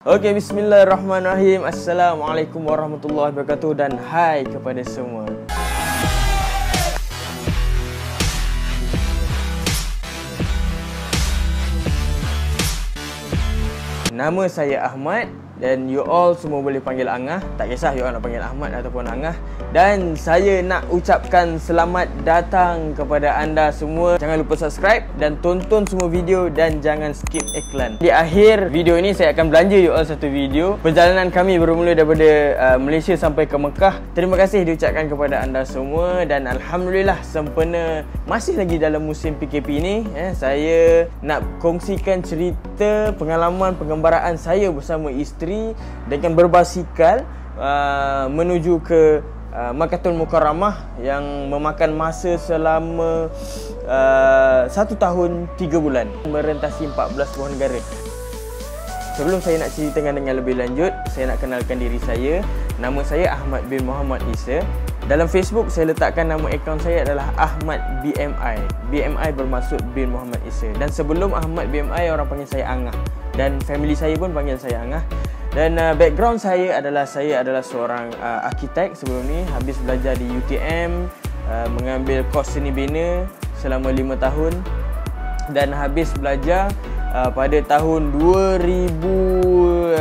Okey, bismillahirrahmanirrahim. Assalamualaikum warahmatullahi wabarakatuh dan hai kepada semua. Nama saya Ahmad dan you all semua boleh panggil Angah. Tak kisah you all nak panggil Ahmad ataupun Angah. Dan saya nak ucapkan selamat datang kepada anda semua. Jangan lupa subscribe dan tonton semua video dan jangan skip iklan. Di akhir video ini saya akan belanja you all satu video perjalanan kami bermula daripada Malaysia sampai ke Mekah. Terima kasih diucapkan kepada anda semua dan alhamdulillah sempena masih lagi dalam musim PKP ni, saya nak kongsikan cerita pengalaman pengembaraan saya bersama isteri dengan berbasikal menuju ke Makkatul Mukarramah yang memakan masa selama 1 tahun 3 bulan merentasi 14 buah negara. Sebelum saya nak ceritakan dengan lebih lanjut, saya nak kenalkan diri saya. Nama saya Ahmad bin Muhammad Isa. Dalam Facebook saya letakkan nama akaun saya adalah Ahmad BMI. BMI bermaksud bin Muhammad Isa. Dan sebelum Ahmad BMI orang panggil saya Angah. Dan family saya pun panggil saya Angah. Dan background saya adalah seorang arkitek sebelum ni. Habis belajar di UTM, mengambil kos seni bina selama 5 tahun. Dan habis belajar pada tahun 2012.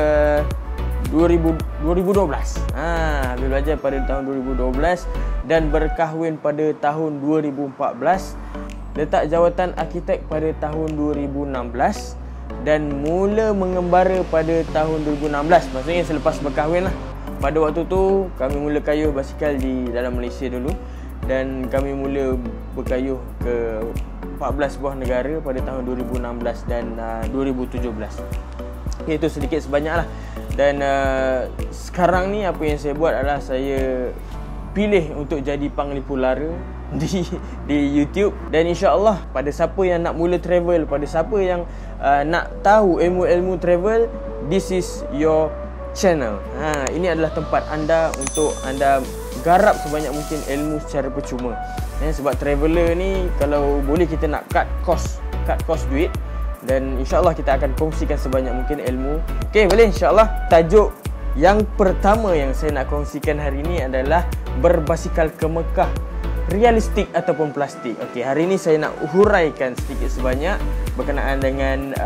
Habis belajar pada tahun 2012 dan berkahwin pada tahun 2014. Letak jawatan arkitek pada tahun 2016 dan mula mengembara pada tahun 2016. Maksudnya selepas berkahwin lah. Pada waktu tu kami mula kayuh basikal di dalam Malaysia dulu dan kami mula berkayuh ke 14 buah negara pada tahun 2016 dan 2017. Okay, itu sedikit sebanyak lah. Dan sekarang ni apa yang saya buat adalah saya pilih untuk jadi penglipu lara di YouTube. Dan insya-Allah pada siapa yang nak mula travel, pada siapa yang nak tahu ilmu-ilmu travel, this is your channel. Ini adalah tempat anda untuk anda garap sebanyak mungkin ilmu secara percuma. Sebab traveller ni kalau boleh kita nak cut cost duit. Dan insyaAllah kita akan kongsikan sebanyak mungkin ilmu. Okay, boleh insyaAllah. Tajuk yang pertama yang saya nak kongsikan hari ini adalah berbasikal ke Mekah, realistik ataupun plastik. Okay, hari ini saya nak huraikan sedikit sebanyak berkenaan dengan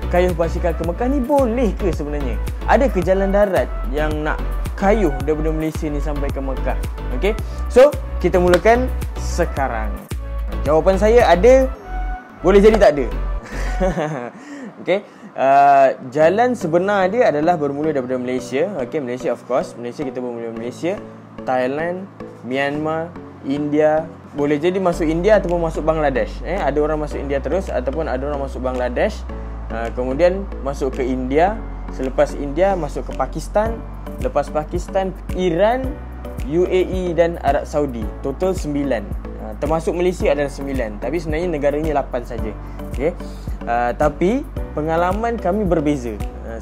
kayuh basikal ke Mekah ni boleh ke sebenarnya? Ada ke jalan darat yang nak kayuh daripada Malaysia ni sampai ke Mekah? Okay, so kita mulakan sekarang. Jawapan saya ada, boleh jadi tak ada. Okay, jalan sebenar dia adalah bermula daripada Malaysia. Okay, Malaysia of course. Malaysia kita bermula Malaysia, Thailand, Myanmar, India. Boleh jadi masuk India ataupun masuk Bangladesh. Ada orang masuk India terus ataupun ada orang masuk Bangladesh. Kemudian masuk ke India. Selepas India masuk ke Pakistan. Lepas Pakistan, Iran, UAE dan Arab Saudi. Total 9. Termasuk Malaysia adalah 9. Tapi sebenarnya negara ini 8 saja. Okay. Tapi pengalaman kami berbeza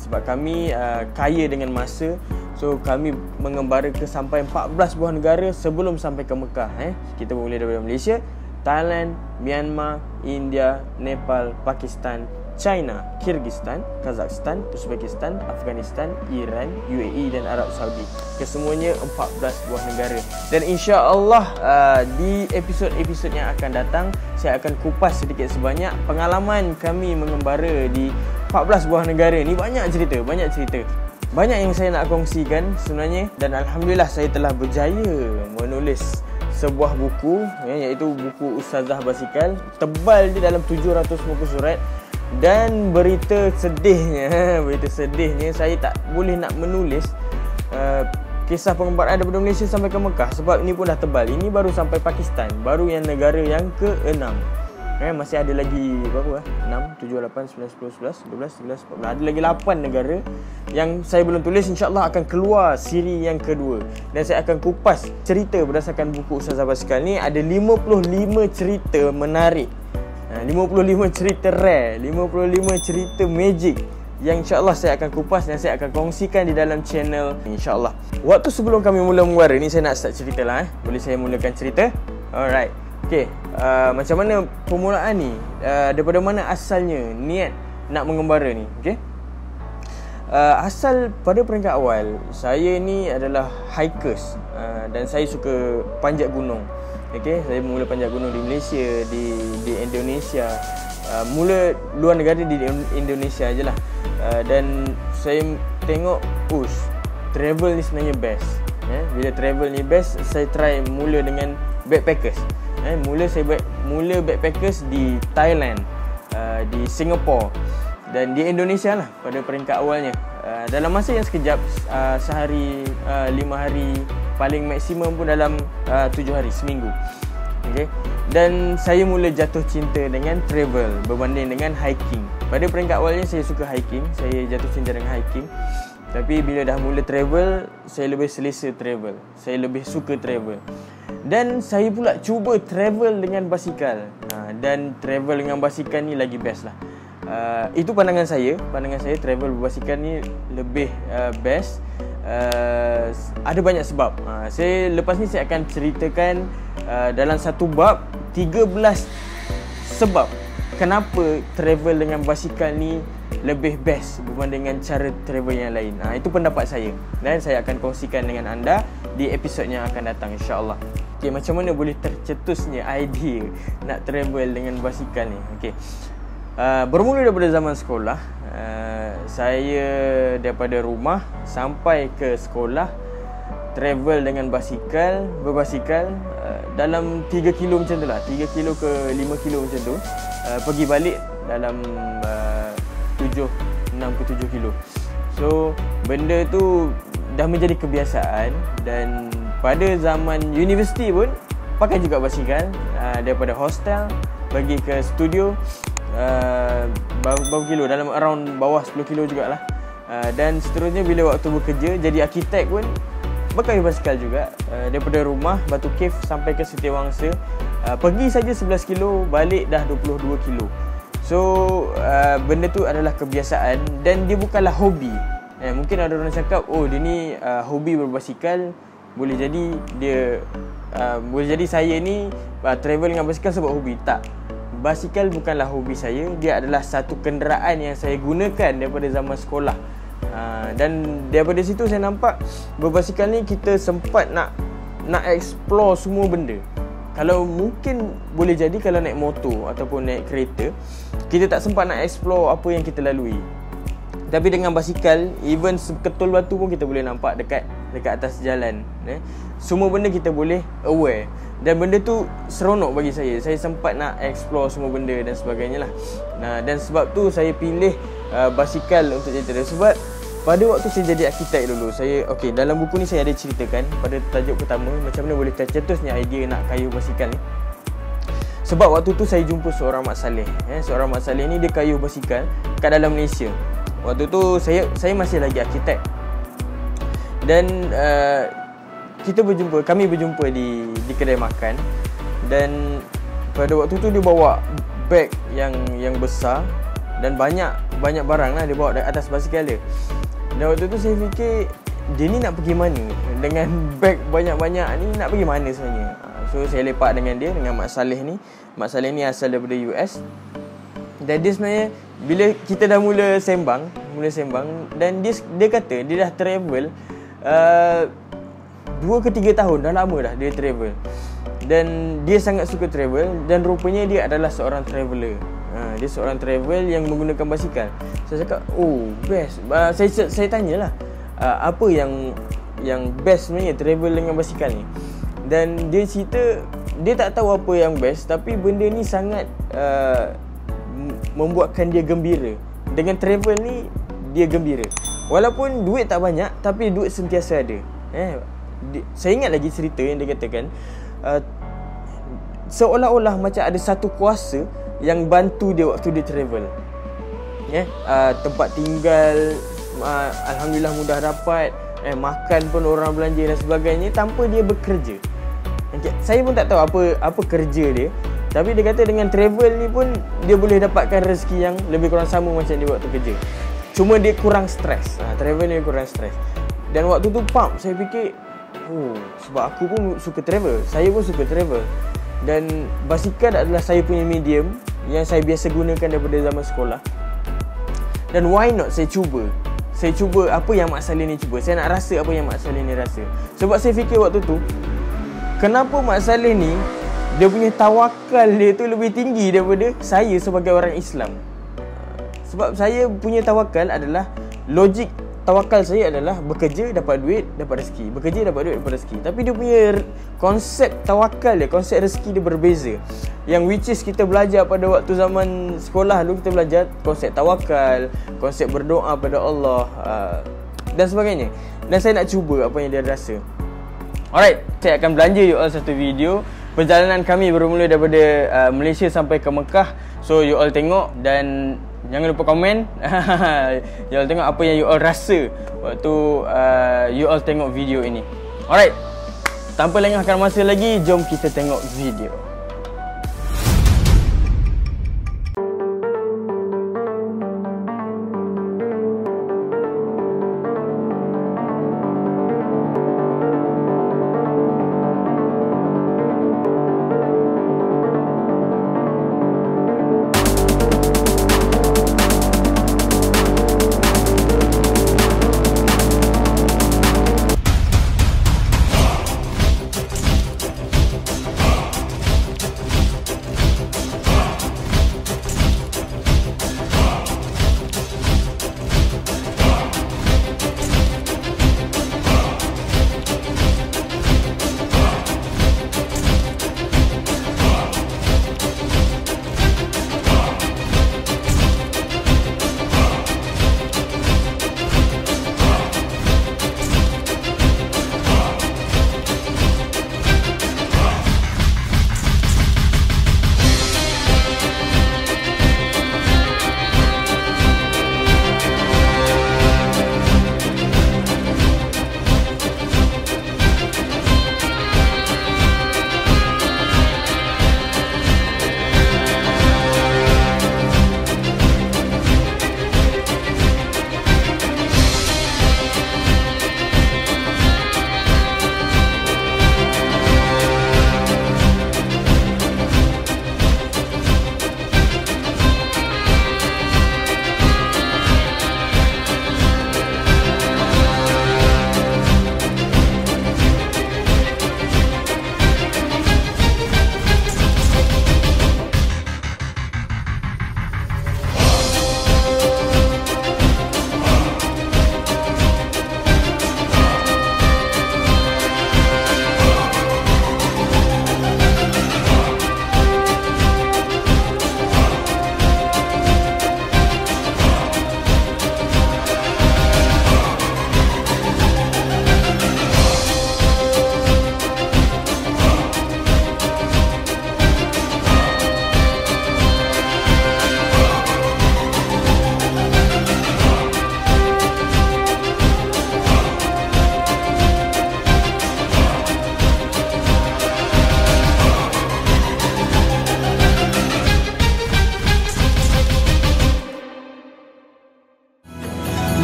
sebab kami kaya dengan masa. So kami mengembara ke sampai 14 buah negara sebelum sampai ke Mekah. Kita bermula daripada Malaysia, Thailand, Myanmar, India, Nepal, Pakistan, China, Kyrgyzstan, Kazakhstan, Uzbekistan, Afghanistan, Iran, UAE dan Arab Saudi. Kesemuanya 14 buah negara. Dan insya-Allah di episod-episod yang akan datang saya akan kupas sedikit sebanyak pengalaman kami mengembara di 14 buah negara ni. Banyak cerita. Banyak yang saya nak kongsikan sebenarnya dan alhamdulillah saya telah berjaya menulis sebuah buku iaitu buku Ustazah Basikal. Tebal dia dalam 700 muka surat. Dan berita sedihnya saya tak boleh nak menulis kisah pengembaraan daripada Malaysia sampai ke Mekah sebab ini pun dah tebal. Ini baru sampai Pakistan, baru yang negara yang ke-6. Masih ada lagi berapa? 6, 7, 8, 9, 10, 11, 12, 13, 14. Ada lagi 8 negara yang saya belum tulis. InsyaAllah akan keluar siri yang kedua. Dan saya akan kupas cerita berdasarkan buku Ustazah Basikal ni. Ada 55 cerita menarik, 55 cerita rare, 55 cerita magic yang insyaAllah saya akan kupas dan saya akan kongsikan di dalam channel insyaAllah. Waktu sebelum kami mula mengembara ni saya nak start cerita lah. Boleh saya mulakan cerita? Alright. Okay, macam mana permulaan ni? Daripada mana asalnya niat nak mengembara ni? Okay, asal pada peringkat awal, saya ni adalah hikers, dan saya suka panjat gunung. Okay, saya mula panjat gunung di Malaysia, di Indonesia, mula luar negara di Indonesia je lah. Dan saya tengok travel ni sebenarnya best. Bila travel ni best, saya try mula dengan backpackers. Mula backpackers di Thailand, di Singapore dan di Indonesia lah pada peringkat awalnya. Dalam masa yang sekejap, sehari, 5 hari, paling maksimum pun dalam 7 hari, seminggu. Okay. Dan saya mula jatuh cinta dengan travel berbanding dengan hiking. Pada peringkat awalnya saya suka hiking, saya jatuh cinta dengan hiking. Tapi bila dah mula travel, saya lebih selesa travel, saya lebih suka travel. Dan saya pula cuba travel dengan basikal. Dan travel dengan basikal ni lagi best lah. Itu pandangan saya travel berbasikal ni lebih best. Ada banyak sebab. Lepas ni saya akan ceritakan dalam satu bab 13 sebab kenapa travel dengan basikal ni lebih best berbanding dengan cara travel yang lain. Itu pendapat saya dan saya akan kongsikan dengan anda di episod yang akan datang, insya-Allah. Okay, macam mana boleh tercetusnya idea nak travel dengan basikal ni? Okay. Bermula daripada zaman sekolah, saya daripada rumah sampai ke sekolah travel dengan berbasikal dalam 3 kilo macam tu lah, 3 kilo ke 5 kilo macam tu. Pergi balik dalam 6 ke 7 kilo. So benda tu dah menjadi kebiasaan. Dan pada zaman universiti pun pakai juga basikal, daripada hostel pergi ke studio, berapa kilo, dalam around bawah 10 kilo jugalah. Dan seterusnya bila waktu bekerja jadi arkitek pun pakai basikal juga, daripada rumah Batu Cave sampai ke Setiawangsa, pergi saja 11 kilo, balik dah 22 kilo. So benda tu adalah kebiasaan dan dia bukanlah hobi. Mungkin ada orang cakap, dia ni hobi berbasikal, boleh jadi saya ni travel dengan basikal sebab hobi. Tak, basikal bukanlah hobi saya, dia adalah satu kenderaan yang saya gunakan daripada zaman sekolah. Dan daripada situ saya nampak berbasikal ni kita sempat nak explore semua benda. Kalau mungkin boleh jadi kalau naik motor ataupun naik kereta, kita tak sempat nak explore apa yang kita lalui. Tapi dengan basikal, even seketul batu pun kita boleh nampak dekat atas jalan. Semua benda kita boleh aware. Dan benda tu seronok bagi saya. Saya sempat nak explore semua benda dan sebagainya lah. Dan sebab tu saya pilih basikal untuk cerita dia. Sebab pada waktu saya jadi arkitek dulu, dalam buku ni saya ada ceritakan pada tajuk pertama macam mana boleh tercetusnya idea nak kayuh basikal ni. Sebab waktu tu saya jumpa seorang Mak Saleh. Seorang Mak Saleh ni dia kayuh basikal kat dalam Malaysia. Waktu tu saya masih lagi arkitek. Dan kami berjumpa di kedai makan. Dan pada waktu tu dia bawa beg yang besar dan banyak barang lah dia bawa atas basikal dia. Dan waktu tu saya fikir, dia ni nak pergi mana dengan beg banyak-banyak ni, nak pergi mana sebenarnya. So saya lepak dengan dia, dengan Mak Saleh ni. Mak Saleh ni asal daripada US. Dan dia sebenarnya bila kita dah mula sembang dan dia kata dia dah travel 2 ke 3 tahun, dah lama dah dia travel. Dan dia sangat suka travel dan rupanya dia adalah seorang traveller. Dia seorang travel yang menggunakan basikal. Saya cakap, best. Saya tanyalah, apa yang best sebenarnya travel dengan basikal ni. Dan dia cerita dia tak tahu apa yang best, tapi benda ni sangat membuatkan dia gembira. Dengan travel ni dia gembira. Walaupun duit tak banyak, tapi duit sentiasa ada. Saya ingat lagi cerita yang dia katakan, seolah-olah macam ada satu kuasa yang bantu dia waktu dia travel. Tempat tinggal alhamdulillah mudah dapat, makan pun orang belanja dan sebagainya tanpa dia bekerja. Saya pun tak tahu apa kerja dia, tapi dia kata dengan travel ni pun dia boleh dapatkan rezeki yang lebih kurang sama macam dia waktu kerja. Cuma dia kurang stres. Travel ni kurang stres. Dan waktu tu saya fikir, sebab aku pun suka travel, saya pun suka travel. Dan basikal adalah saya punya medium yang saya biasa gunakan daripada zaman sekolah. Dan why not saya cuba saya cuba apa yang Mak Saleh ni cuba. Saya nak rasa apa yang Mak Saleh ni rasa. Sebab saya fikir waktu tu, kenapa Mak Saleh ni dia punya tawakal dia tu lebih tinggi daripada saya sebagai orang Islam. Sebab saya punya tawakal adalah, logik tawakal saya adalah bekerja dapat duit dapat rezeki, bekerja dapat duit dapat rezeki. Tapi dia punya konsep tawakal dia, konsep rezeki dia berbeza. Yang which is kita belajar pada waktu zaman sekolah dulu, kita belajar konsep tawakal, konsep berdoa pada Allah dan sebagainya. Dan saya nak cuba apa yang dia rasa. Alright, saya akan belanja you all satu video perjalanan kami bermula daripada Malaysia sampai ke Mekah. So you all tengok dan jangan lupa komen. You all tengok apa yang you all rasa waktu you all tengok video ini. Alright, tanpa lengahkan masa lagi, jom kita tengok video.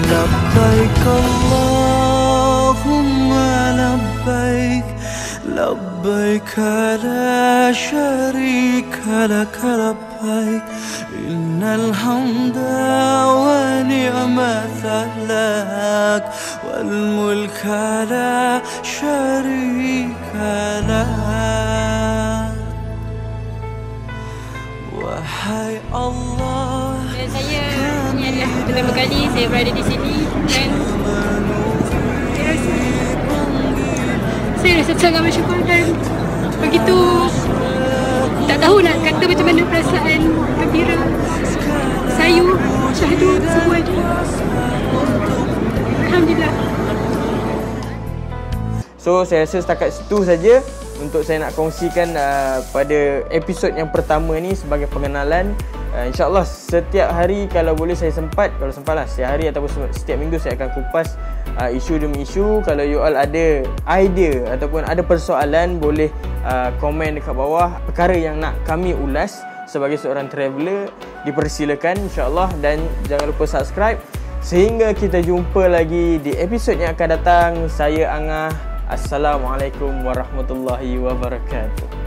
لبيك اللهم لبيك لبيك لا شريك لك لبيك إن الحمد ونعمة لك والملك لا شريك لك. Wahai Allah, saya ini adalah pertama kali saya berada di sini dan saya rasa sangat bersyukur dan begitu tak tahu nak kata macam mana perasaan gembira, sayu, syahdu semuanya. Alhamdulillah. So saya rasa setakat situ saja untuk saya nak kongsikan pada episod yang pertama ni sebagai pengenalan. InsyaAllah setiap hari kalau boleh saya sempat, kalau sempat lah setiap hari ataupun setiap minggu saya akan kupas isu demi isu. Kalau you all ada idea ataupun ada persoalan, boleh komen dekat bawah perkara yang nak kami ulas sebagai seorang traveller, dipersilakan insyaAllah. Dan jangan lupa subscribe. Sehingga kita jumpa lagi di episod yang akan datang. Saya Angah. Assalamualaikum warahmatullahi wabarakatuh.